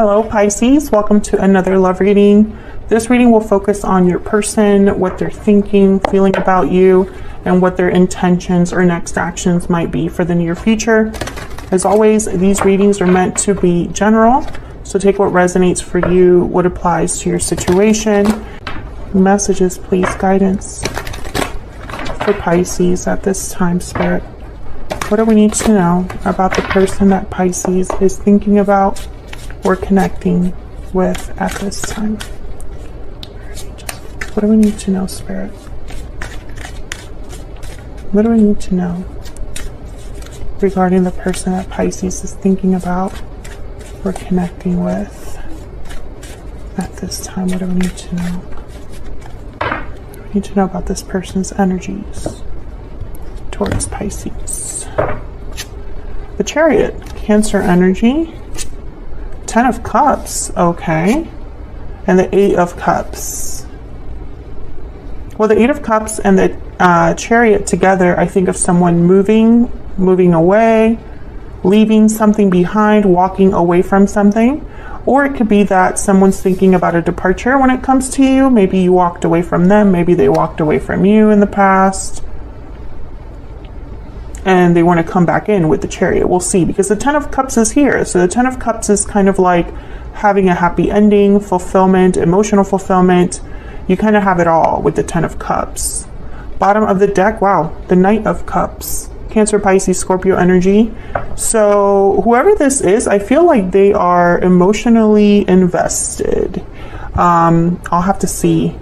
Hello Pisces, welcome to another love reading. This reading will focus on your person, what they're thinking, feeling about you, and what their intentions or next actions might be for the near future. As always, these readings are meant to be general, so take what resonates for you, what applies to your situation. Messages, please, guidance for Pisces at this time, Spirit. What do we need to know about the person that Pisces is thinking about or connecting with at this time? What do we need to know, Spirit? What do we need to know regarding the person that Pisces is thinking about or connecting with at this time? What do we need to know? What do we need to know about this person's energies towards Pisces? The Chariot, Cancer energy. 10 of Cups, okay. And the 8 of Cups. Well, the 8 of Cups and the Chariot together, I think of someone moving away, leaving something behind, walking away from something. Or it could be that someone's thinking about a departure when it comes to you. Maybe you walked away from them. Maybe they walked away from you in the past. And they want to come back in with the Chariot. We'll see, because the 10 of Cups is here. So the 10 of Cups is kind of like having a happy ending, fulfillment, emotional fulfillment. You kind of have it all with the 10 of Cups. Bottom of the deck, wow, the Knight of Cups. Cancer, Pisces, Scorpio energy. So whoever this is, I feel like they are emotionally invested. I'll have to see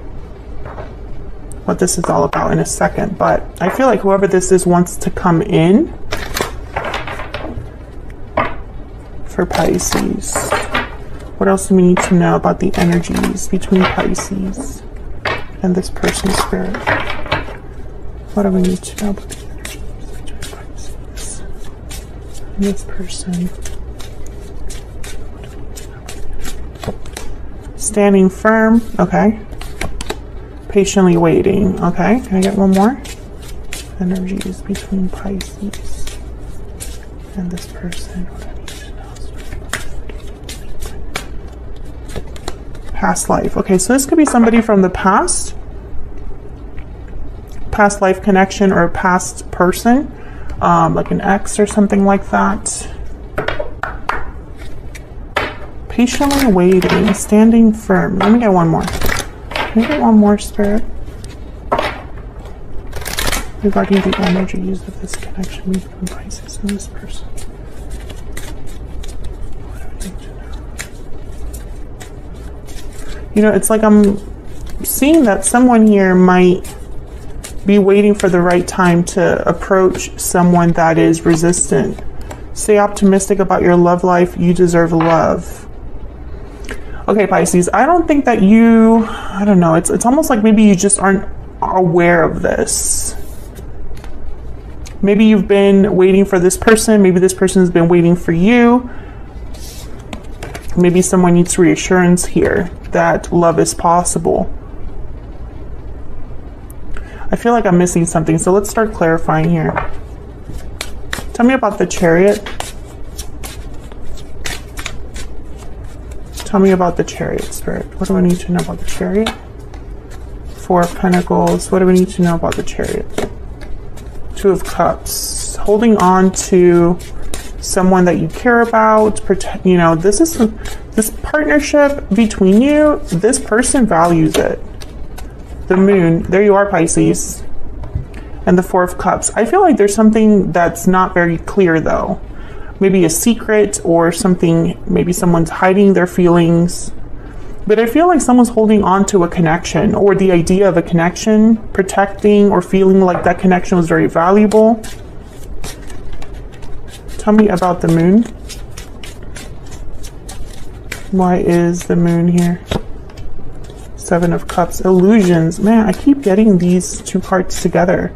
what this is all about in a second, but I feel like whoever this is wants to come in for Pisces. What else do we need to know about the energies between Pisces and this person's spirit? What do we need to know about the energies between Pisces and this person? Standing firm, okay. Patiently waiting. Okay, can I get one more? Energies between Pisces and this person. What I need to know. Past life. Okay, so this could be somebody from the past life connection, or a past person, like an ex or something like that. Patiently waiting, standing firm. Let me get one more. Can I get one more, Spirit? Regarding the energies of this connection between Pisces and this person. What do we need to know? You know, it's like I'm seeing that someone here might be waiting for the right time to approach someone that is resistant. Stay optimistic about your love life. You deserve love. Okay, Pisces, I don't think that you, I don't know, it's almost like maybe you just aren't aware of this. Maybe you've been waiting for this person. Maybe this person has been waiting for you. Maybe someone needs reassurance here that love is possible. I feel like I'm missing something, so let's start clarifying here. Tell me about the Chariot. Tell me about the Chariot, Spirit. What do we need to know about the Chariot? 4 of Pentacles. What do we need to know about the Chariot? 2 of Cups. Holding on to someone that you care about. Protect. You know, this partnership between you. This person values it. The Moon. There you are, Pisces. And the 4 of Cups. I feel like there's something that's not very clear, though. Maybe a secret or something, maybe someone's hiding their feelings. But I feel like someone's holding on to a connection, or the idea of a connection, protecting or feeling like that connection was very valuable. Tell me about the Moon. Why is the Moon here? 7 of Cups, illusions. Man, I keep getting these 2 cards together.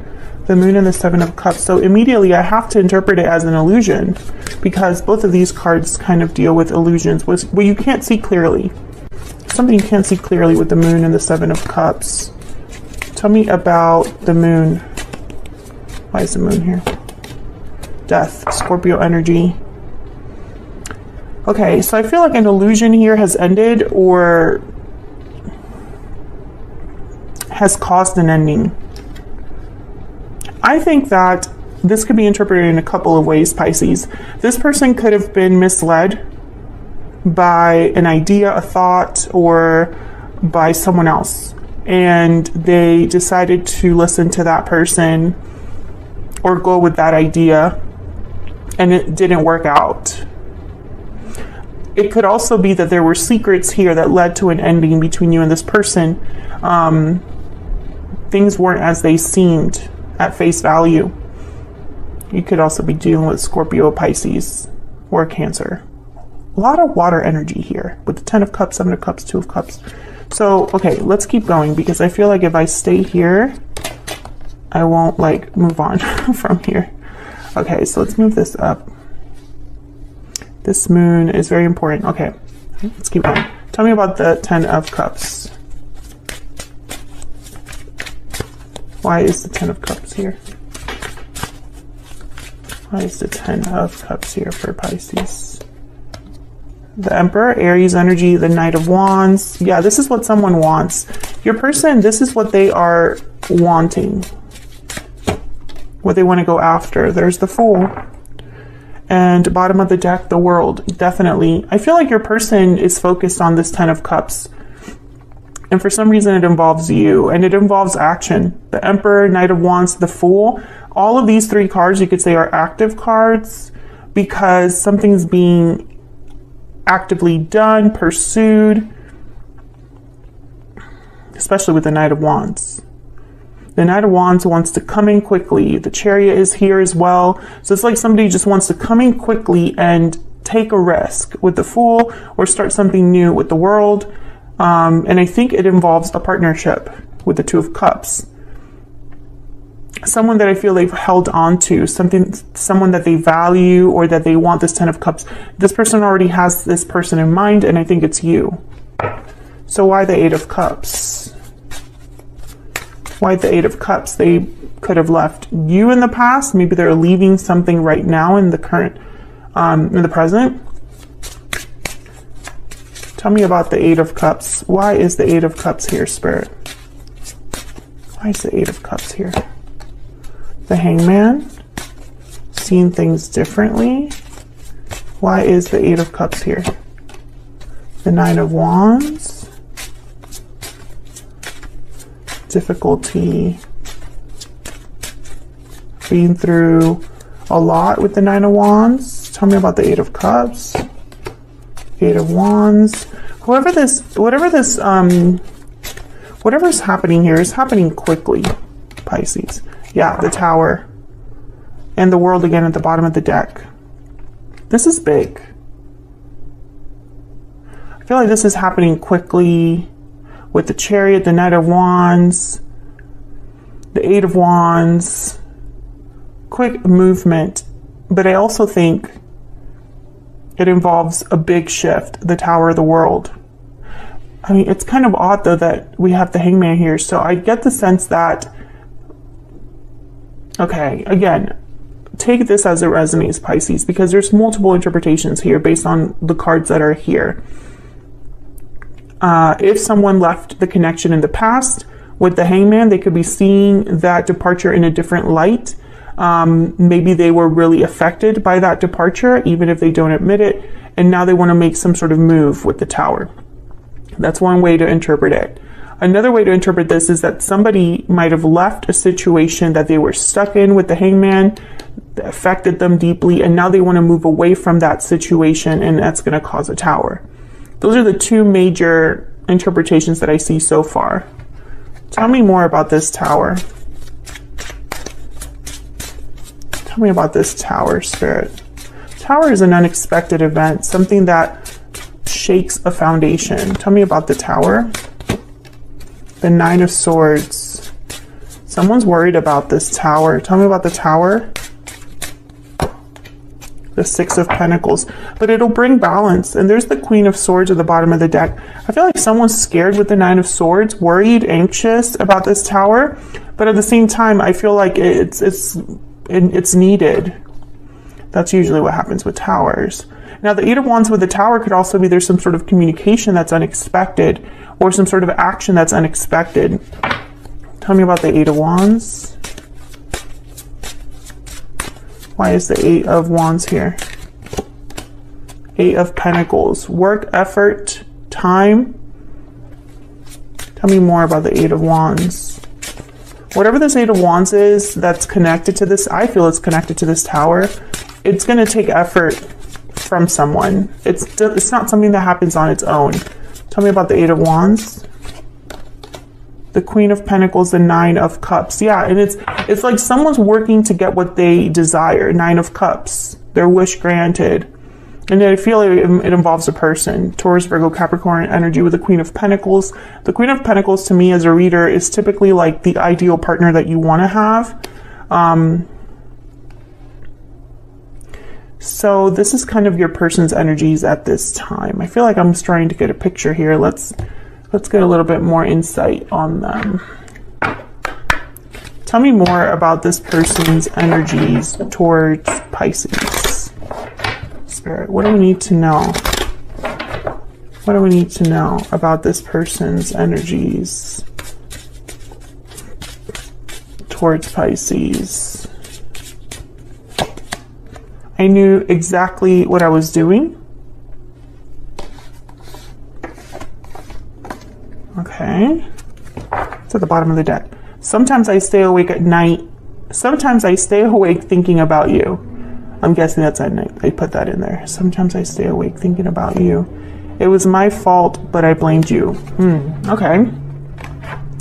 The Moon and the 7 of Cups. So immediately I have to interpret it as an illusion, because both of these cards kind of deal with illusions, where you can't see clearly. Something you can't see clearly with the Moon and the 7 of Cups. Tell me about the Moon. Why is the Moon here? Death, Scorpio energy. Okay, so I feel like an illusion here has ended or has caused an ending. I think that this could be interpreted in a couple of ways, Pisces. This person could have been misled by an idea, a thought, or by someone else. And they decided to listen to that person or go with that idea, and it didn't work out. It could also be that there were secrets here that led to an ending between you and this person. Things weren't as they seemed at face value. You could also be dealing with Scorpio, Pisces, or Cancer. A lot of water energy here with the 10 of Cups, 7 of Cups, 2 of Cups. So, okay, let's keep going because I feel like if I stay here, I won't like move on from here. Okay, so let's move this up. This moon is very important. Okay, let's keep going. Tell me about the 10 of Cups. Why is the 10 of Cups here? Why is the 10 of Cups here for Pisces? The Emperor, Aries energy, the Knight of Wands. Yeah, this is what someone wants. Your person, this is what they are wanting. What they want to go after. There's the Fool. And bottom of the deck, the World. Definitely. I feel like your person is focused on this 10 of Cups. And for some reason it involves you. And it involves action. The Emperor, Knight of Wands, the Fool. All of these three cards you could say are active cards because something's being actively done, pursued, especially with the Knight of Wands. The Knight of Wands wants to come in quickly. The Chariot is here as well. So it's like somebody just wants to come in quickly and take a risk with the Fool or start something new with the World. And I think it involves a partnership with the 2 of Cups. Someone that I feel they've held on to, someone that they value or that they want this 10 of Cups. This person already has this person in mind, and I think it's you. So why the 8 of Cups? Why the 8 of Cups? They could have left you in the past. Maybe they're leaving something right now in the current, in the present. Tell me about the 8 of Cups. Why is the 8 of Cups here, Spirit? Why is the 8 of Cups here? The Hangman, seeing things differently. Why is the 8 of Cups here? The 9 of Wands, difficulty, being through a lot with the 9 of Wands. Tell me about the 8 of Cups, 8 of Wands. Whatever's happening here is happening quickly, Pisces. Yeah, the Tower. And the World again at the bottom of the deck. This is big. I feel like this is happening quickly with the Chariot, the Knight of Wands, the 8 of Wands. Quick movement. But I also think it involves a big shift, the Tower of the World. I mean, it's kind of odd though that we have the Hangman here. So I get the sense that, okay, again, take this as it resonates, Pisces, because there's multiple interpretations here based on the cards that are here. If someone left the connection in the past with the Hangman, they could be seeing that departure in a different light. Maybe they were really affected by that departure, even if they don't admit it, and now they want to make some sort of move with the Tower. That's one way to interpret it. Another way to interpret this is that somebody might have left a situation that they were stuck in with the Hangman that affected them deeply, and now they want to move away from that situation, and that's going to cause a Tower. Those are the two major interpretations that I see so far. Tell me more about this Tower. Tell me about this Tower, Spirit. Tower is an unexpected event, something that shakes a foundation. Tell me about the Tower. The 9 of Swords. Someone's worried about this Tower. Tell me about the Tower. The 6 of Pentacles. But it'll bring balance. And there's the Queen of Swords at the bottom of the deck. I feel like someone's scared with the 9 of Swords, worried, anxious about this Tower. But at the same time, I feel like it's needed. That's usually what happens with towers. Now, the Eight of Wands with the Tower could also be there's some sort of communication that's unexpected or some sort of action that's unexpected. Tell me about the Eight of Wands. Why is the Eight of Wands here? Eight of Pentacles. Work, effort, time. Tell me more about the Eight of Wands. Whatever this Eight of Wands is that's connected to this, I feel it's connected to this Tower. It's going to take effort from someone. It's not something that happens on its own. Tell me about the Eight of Wands. The Queen of Pentacles, the Nine of Cups. Yeah, and it's like someone's working to get what they desire. Nine of Cups. Their wish granted. And I feel like it involves a person. Taurus, Virgo, Capricorn energy with the Queen of Pentacles. The Queen of Pentacles to me as a reader is typically like the ideal partner that you want to have. So this is kind of your person's energies at this time. I feel like I'm starting to get a picture here. Let's get a little bit more insight on them. Tell me more about this person's energies towards Pisces. Spirit, what do we need to know? What do we need to know about this person's energies towards Pisces? I knew exactly what I was doing. Okay. It's at the bottom of the deck. Sometimes I stay awake at night. Sometimes I stay awake thinking about you. I'm guessing that's at night. I put that in there. Sometimes I stay awake thinking about you. It was my fault, but I blamed you. Okay.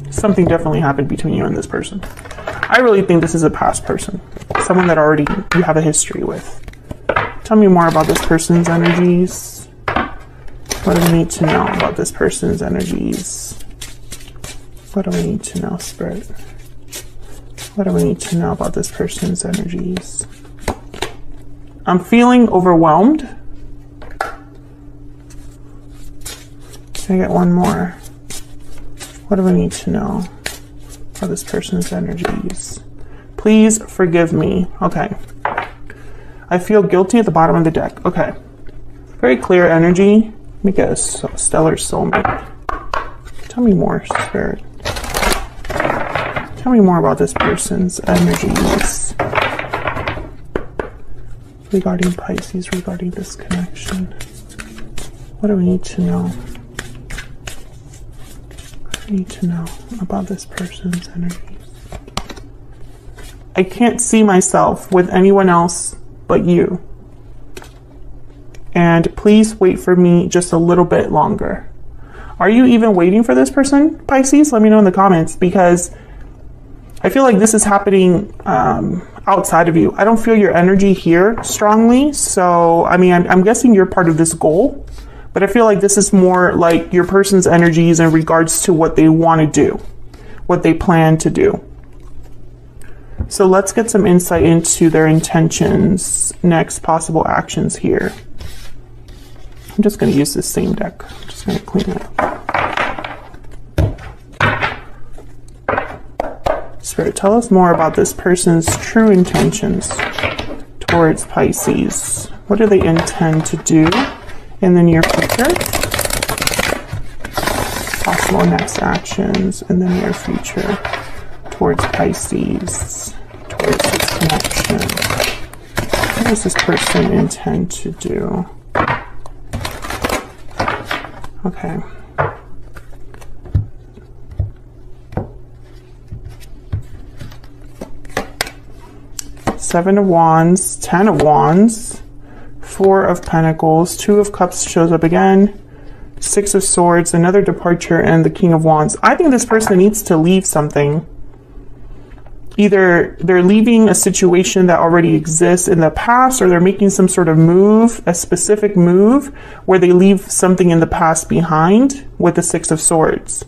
Something definitely happened between you and this person. I really think this is a past person. Someone that already you have a history with. Tell me more about this person's energies. What do we need to know about this person's energies? What do we need to know, Spirit? What do we need to know about this person's energies? I'm feeling overwhelmed. Can I get one more? What do we need to know about this person's energies? Please forgive me. Okay. I feel guilty at the bottom of the deck. Okay. Very clear energy. Let me get a stellar soulmate. Tell me more, Spirit. Tell me more about this person's energies regarding Pisces, regarding this connection. What do we need to know? What do we need to know about this person's energies? I can't see myself with anyone else but you. And please wait for me just a little bit longer. Are you even waiting for this person, Pisces? Let me know in the comments, because I feel like this is happening outside of you. I don't feel your energy here strongly. So, I mean, I'm guessing you're part of this goal, but I feel like this is more like your person's energies in regards to what they want to do, what they plan to do. So let's get some insight into their intentions, next possible actions here. I'm just going to use this same deck. I'm just going to clean it up. Spirit, tell us more about this person's true intentions towards Pisces. What do they intend to do in the near future? Possible next actions in the near future towards Pisces, towards this connection. What does this person intend to do? Okay. Seven of Wands, 10 of Wands, 4 of Pentacles, 2 of Cups shows up again, 6 of Swords, another departure, and the King of Wands. I think this person needs to leave something. Either they're leaving a situation that already exists in the past, or they're making some sort of move, a specific move, where they leave something in the past behind with the 6 of Swords.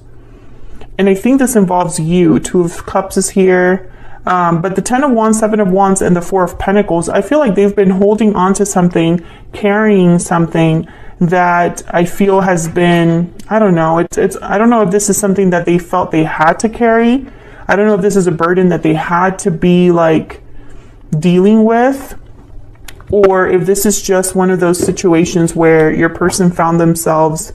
And I think this involves you. 2 of Cups is here. But the 10 of Wands, 7 of Wands, and the 4 of Pentacles, I feel like they've been holding on to something, carrying something that I feel has been, I don't know, I don't know if this is something that they felt they had to carry. I don't know if this is a burden that they had to be like dealing with. or if this is just one of those situations where your person found themselves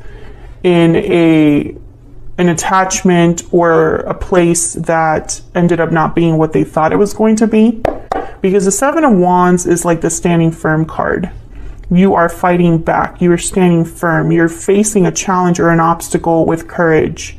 in an attachment or a place that ended up not being what they thought it was going to be. Because the Seven of Wands is like the standing firm card. You are fighting back. You are standing firm. You're facing a challenge or an obstacle with courage.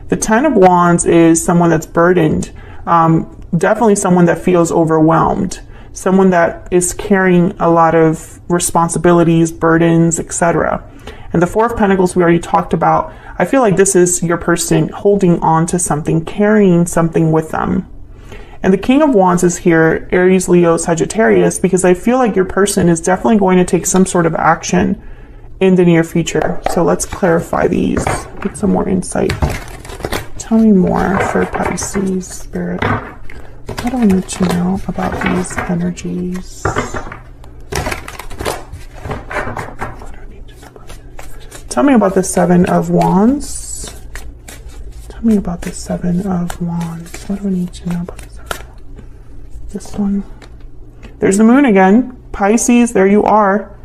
The Ten of Wands is someone that's burdened. Definitely someone that feels overwhelmed. Someone that is carrying a lot of responsibilities, burdens, etc. And the Four of Pentacles we already talked about. I feel like this is your person holding on to something, carrying something with them. And the King of Wands is here, Aries, Leo, Sagittarius, because I feel like your person is definitely going to take some sort of action in the near future. So let's clarify these, get some more insight. Tell me more for Pisces, Spirit. What do I need to know about these energies? Tell me about the Seven of Wands. Tell me about the Seven of Wands. What do I need to know about the Seven of Wands? This one. There's the Moon again. Pisces, there you are.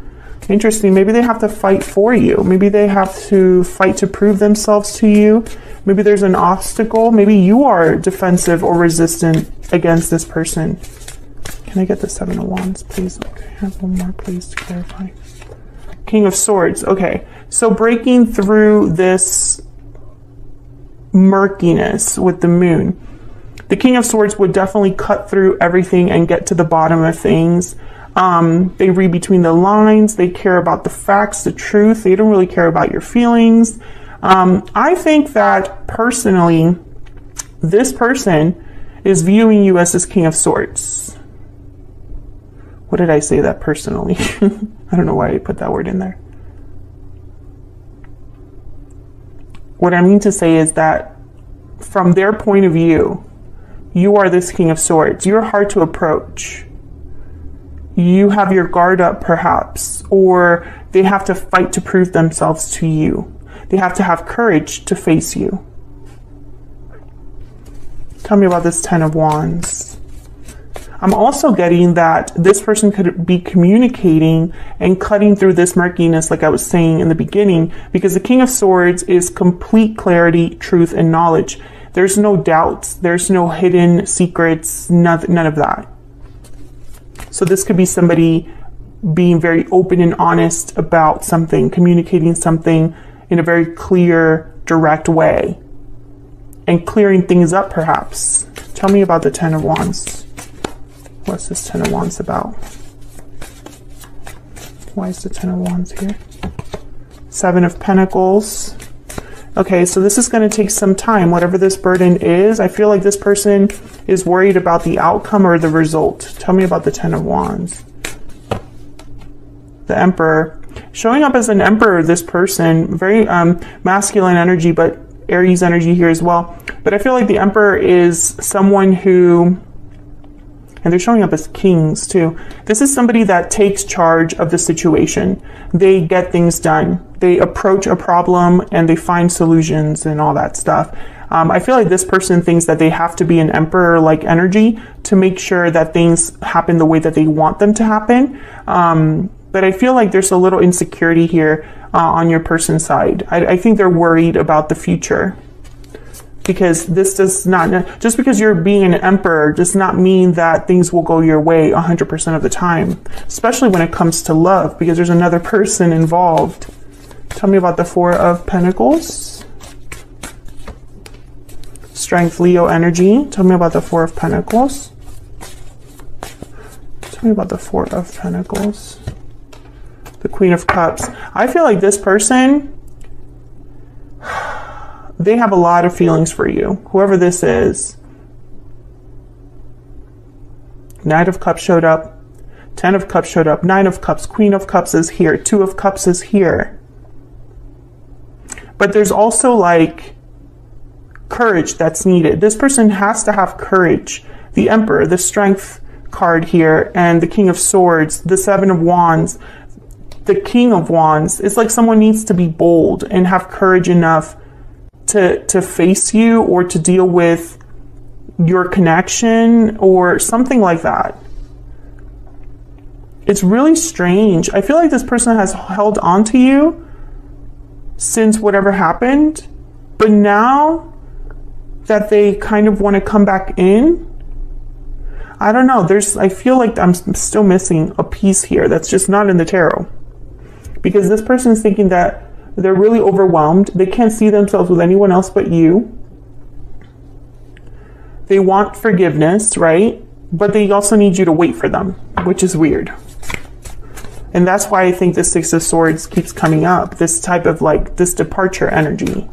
Interesting. Maybe they have to fight for you. Maybe they have to fight to prove themselves to you. Maybe there's an obstacle. Maybe you are defensive or resistant against this person. Can I get the Seven of Wands, please? Okay, I have one more, please, to clarify. King of Swords. Okay, so breaking through this murkiness with the Moon. The King of Swords would definitely cut through everything and get to the bottom of things. They read between the lines. They care about the facts, the truth. They don't really care about your feelings. I think that personally, this person is viewing you as this King of Swords. What did I say that personally? I don't know why I put that word in there. What I mean to say is that from their point of view, you are this King of Swords. You're hard to approach. You have your guard up perhaps, or they have to fight to prove themselves to you. They have to have courage to face you. Tell me about this Ten of Wands. I'm also getting that this person could be communicating and cutting through this murkiness, like I was saying in the beginning, because the King of Swords is complete clarity, truth, and knowledge. There's no doubts. There's no hidden secrets, none of that. So this could be somebody being very open and honest about something, communicating something in a very clear, direct way, and clearing things up perhaps. Tell me about the Ten of Wands. What's this Ten of Wands about? Why is the Ten of Wands here? Seven of Pentacles. Okay, so this is going to take some time. Whatever this burden is, I feel like this person is worried about the outcome or the result. Tell me about the Ten of Wands. The Emperor. Showing up as an Emperor, this person, very masculine energy, but Aries energy here as well. But I feel like the Emperor is someone who, and they're showing up as kings too. This is somebody that takes charge of the situation. They get things done. They approach a problem and they find solutions and all that stuff. I feel like this person thinks that they have to be an emperor-like energy to make sure that things happen the way that they want them to happen. But I feel like there's a little insecurity here on your person's side. I think they're worried about the future. Because this does not, just because you're being an emperor does not mean that things will go your way 100% of the time, especially when it comes to love, because there's another person involved. Tell me about the Four of Pentacles. Strength, Leo energy. Tell me about the Four of Pentacles. Tell me about the Four of Pentacles. The Queen of Cups. I feel like this person, they have a lot of feelings for you, whoever this is. Knight of Cups showed up. 10 of Cups showed up. 9 of Cups. Queen of Cups is here. 2 of Cups is here. But there's also like courage that's needed. This person has to have courage. The Emperor, the Strength card here, and the King of Swords, the Seven of Wands, the King of Wands. It's like someone needs to be bold and have courage enough to face you or to deal with your connection or something like that. It's really strange. I feel like this person has held on to you since whatever happened, but now that they kind of want to come back in, I don't know. I feel like I'm still missing a piece here that's just not in the tarot. Because this person is thinking that they're really overwhelmed. They can't see themselves with anyone else but you. They want forgiveness, right? But they also need you to wait for them, which is weird. And that's why I think the Six of Swords keeps coming up. This type of like, this departure energy.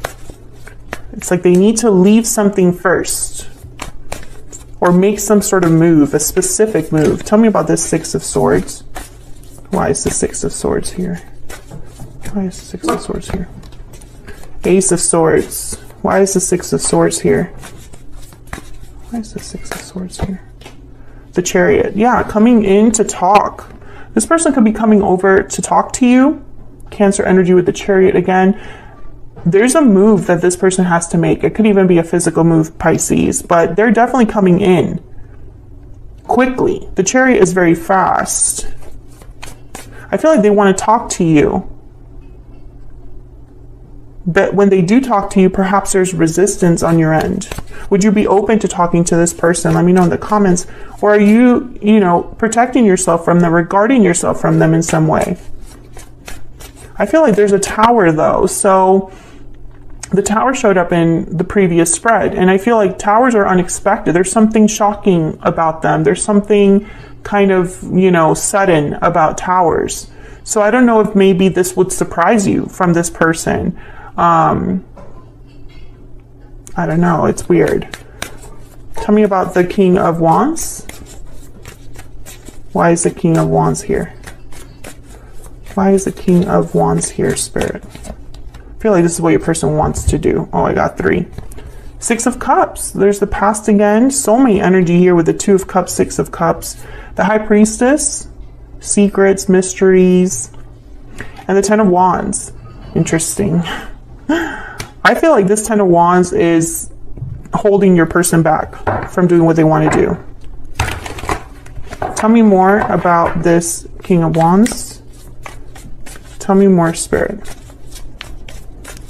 It's like they need to leave something first. Or make some sort of move, a specific move. Tell me about this Six of Swords. Why is the Six of Swords here? Why is the Six of Swords here? Ace of Swords. Why is the Six of Swords here? Why is the Six of Swords here? The Chariot. Yeah, coming in to talk. This person could be coming over to talk to you. Cancer energy with the Chariot again. There's a move that this person has to make. It could even be a physical move, Pisces, but they're definitely coming in quickly. The Chariot is very fast. I feel like they want to talk to you. But when they do talk to you, perhaps there's resistance on your end. Would you be open to talking to this person? Let me know in the comments. Or are you, protecting yourself from them, or guarding yourself from them in some way? I feel like there's a Tower though. So the Tower showed up in the previous spread. And I feel like Towers are unexpected. There's something shocking about them. There's something kind of, sudden about Towers. So I don't know if maybe this would surprise you from this person. I don't know. It's weird. Tell me about the King of Wands. Why is the King of Wands here? Why is the King of Wands here, Spirit? I feel like this is what your person wants to do. Oh, I got 3. Six of Cups. There's the past again. Soulmate energy here with the 2 of Cups, 6 of Cups. The High Priestess. Secrets, mysteries. And the 10 of Wands. Interesting. I feel like this 10 of Wands is holding your person back from doing what they want to do. Tell me more about this King of Wands. Tell me more, Spirit,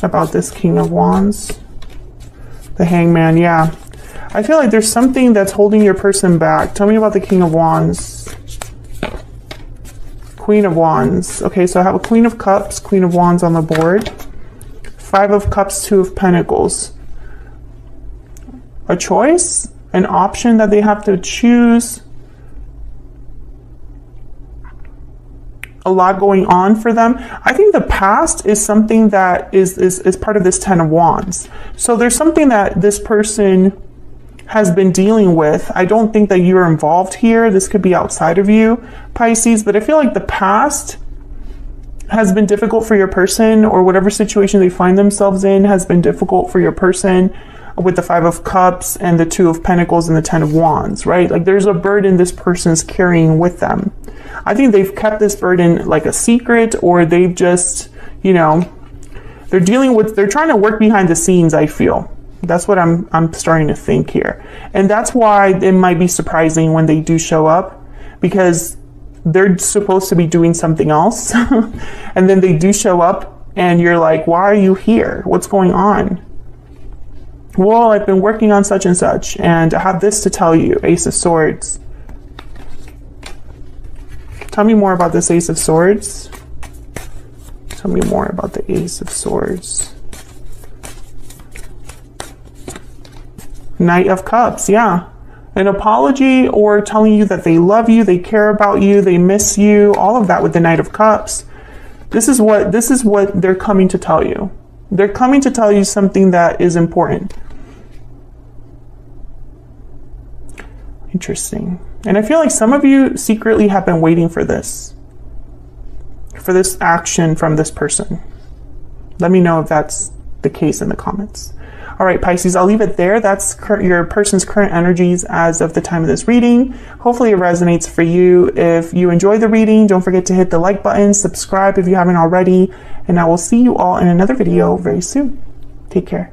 about this King of Wands. The Hangman, yeah. I feel like there's something that's holding your person back. Tell me about the King of Wands. Queen of Wands. Okay, so I have a Queen of Cups, Queen of Wands on the board. 5 of Cups, 2 of Pentacles. A choice, an option that they have to choose. A lot going on for them. I think the past is something that is part of this 10 of Wands. So there's something that this person has been dealing with. I don't think that you're involved here. This could be outside of you, Pisces, but I feel like the past has been difficult for your person, or whatever situation they find themselves in has been difficult for your person, with the 5 of Cups and the 2 of Pentacles and the 10 of Wands, right? Like there's a burden this person's carrying with them. I think they've kept this burden like a secret, or they've just, they're trying to work behind the scenes, I feel. That's what I'm starting to think here. And that's why it might be surprising when they do show up, because they're supposed to be doing something else. And then they do show up and you're like, why are you here? What's going on? Well, I've been working on such and such, and I have this to tell you. Ace of Swords. Tell me more about this Ace of Swords. Tell me more about the Ace of Swords. Knight of Cups, yeah. An apology, or telling you that they love you, they care about you, they miss you, all of that with the Knight of Cups. This is what they're coming to tell you. They're coming to tell you something that is important. Interesting. And I feel like some of you secretly have been waiting for this action from this person. Let me know if that's the case in the comments. All right, Pisces, I'll leave it there. That's your person's current energies as of the time of this reading. Hopefully it resonates for you. If you enjoyed the reading, don't forget to hit the like button, subscribe if you haven't already, and I will see you all in another video very soon. Take care.